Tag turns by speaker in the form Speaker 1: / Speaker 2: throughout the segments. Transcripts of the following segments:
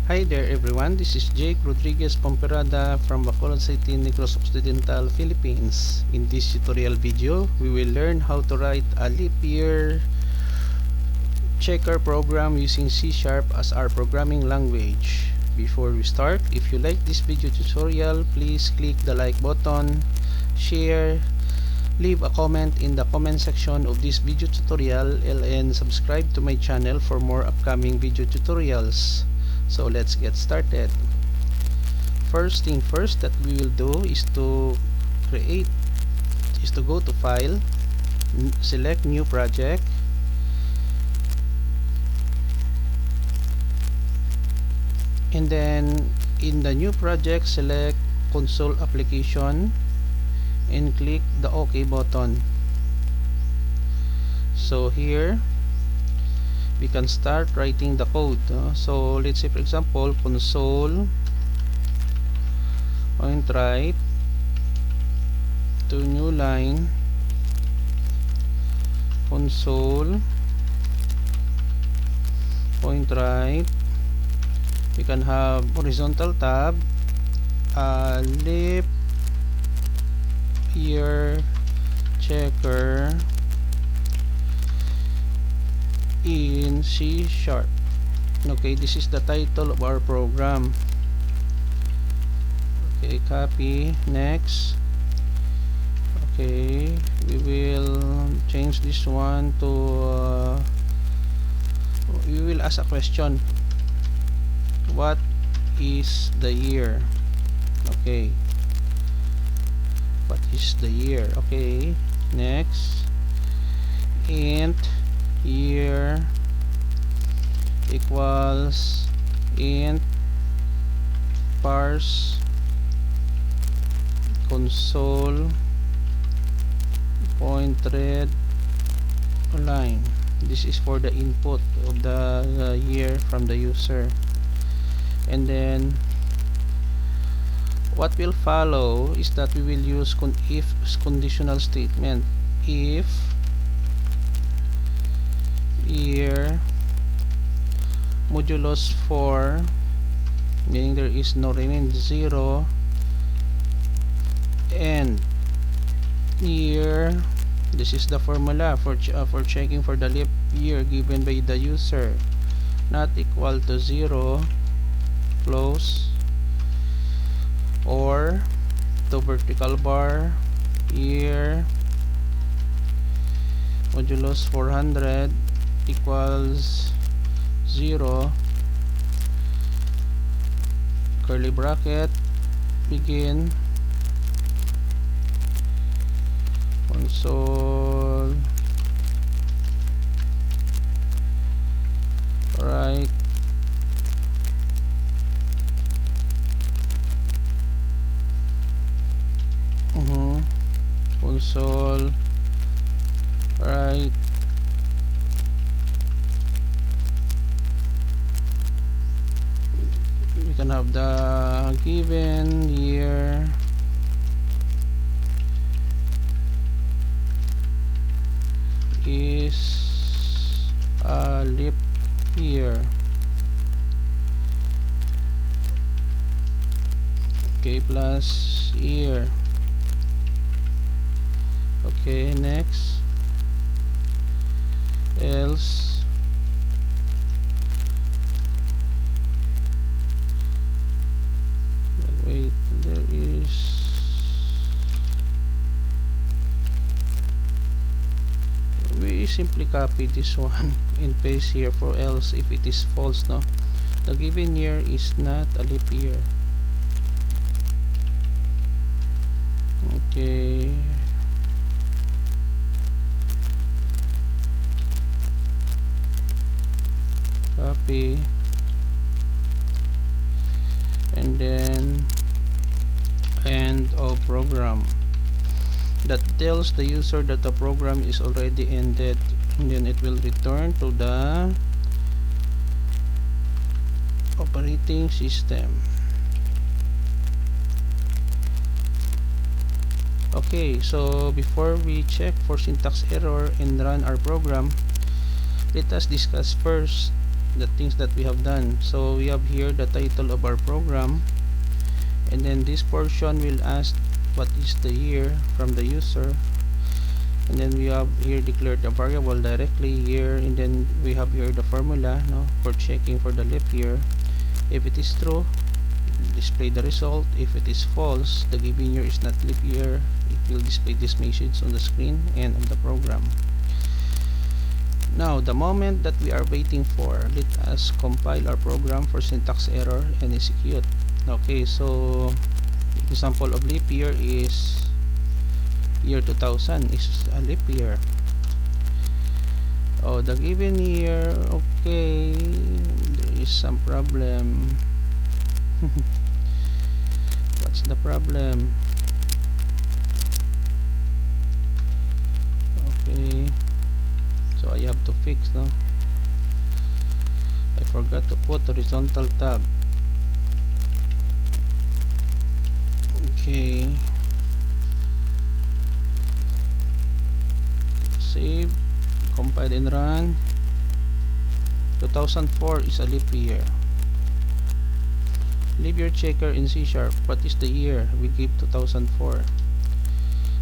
Speaker 1: Hi there everyone, this is Jake Rodriguez Pomperada from Bacolod City, Negros Occidental Philippines. In this tutorial video, we will learn how to write a leap year checker program using C# as our programming language. Before we start, if you like this video tutorial, please click the like button, share, leave a comment in the comment section of this video tutorial, and subscribe to my channel for more upcoming video tutorials. So let's get started. First thing first that we will do is to go to File, select New Project, and then in the New Project select Console Application and click the OK button. So here we can start writing the code. So let's say for example console point right to new line, console point right, we can have horizontal tab, leap year checker in C#. Okay, this is the title of our program. Okay, copy, next. Okay, we will change this one to we will ask a question: what is the year? Okay, what is the year? Okay, next. Int year equals int parse console point read line. This is for the input of the year from the user. And then what will follow is that we will use if conditional statement. If year modulus 4, meaning there is no remaining 0, and year, this is the formula for checking for the leap year given by the user, not equal to 0, close, or the vertical bar year modulus 400 equals 0, curly bracket, begin, console right console right we can have the given year is a leap year. Okay, plus year. Okay, next. Else wait, there is we simply copy this one and paste here for else if it is false. No, the given year is not a leap year. Okay, copy, and then end of program. That tells the user that the program is already ended, and then it will return to the operating system. Okay, so before we check for syntax error and run our program, let us discuss first the things that we have done. So we have here the title of our program, and then this portion will ask what is the year from the user, and then we have here declared the variable directly here, and then we have here the formula, no, for checking for the leap year. If it is true, display the result. If it is false, the given year is not leap year, it will display this message on the screen and of the program. Now, the moment that we are waiting for, let us compile our program for syntax error and execute. Okay, so example of leap year is year 2000 is a leap year. Oh, the given year, okay, there is some problem. What's the problem? Okay, so I have to fix, no? I forgot to put horizontal tab. Okay, save, compile and run. 2004 is a leap year. Leave your checker in C#. What is the year? We give 2004.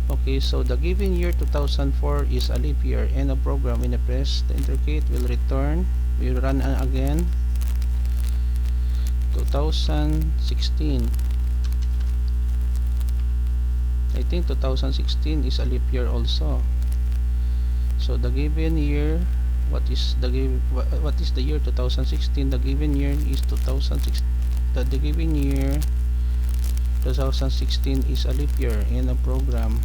Speaker 1: Okay, so the given year 2004 is a leap year, and a program. When I press the enter key, it will return. We run again. 2016. I think 2016 is a leap year also. So the given year, what is the year 2016? The given year is 2016. The given year 2016 is a leap year in a program.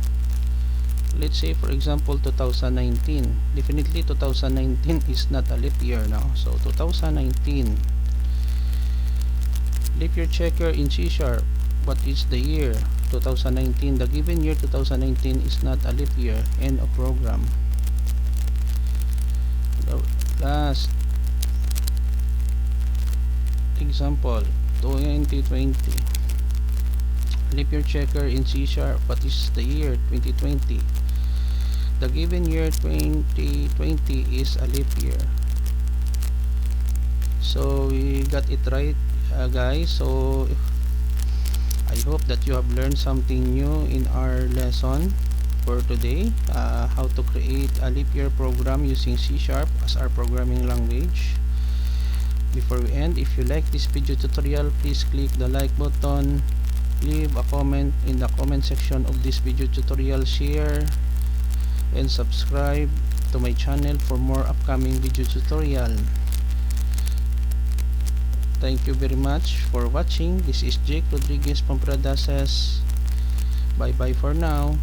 Speaker 1: Let's say for example 2019. Definitely 2019 is not a leap year now. So 2019. Leap year checker in C#. What is the year? 2019. The given year 2019 is not a leap year in a program. The last example, 2020. Leap year checker in C#. What is the year? 2020. The given year 2020 is a leap year. So we got it right, guys. So I hope that you have learned something new in our lesson for today, how to create a leap year program using C# as our programming language. Before we end, if you like this video tutorial, please click the like button, leave a comment in the comment section of this video tutorial, share and subscribe to my channel for more upcoming video tutorial. Thank you very much for watching. This is Jake Rodriguez Pomperada says bye bye for now.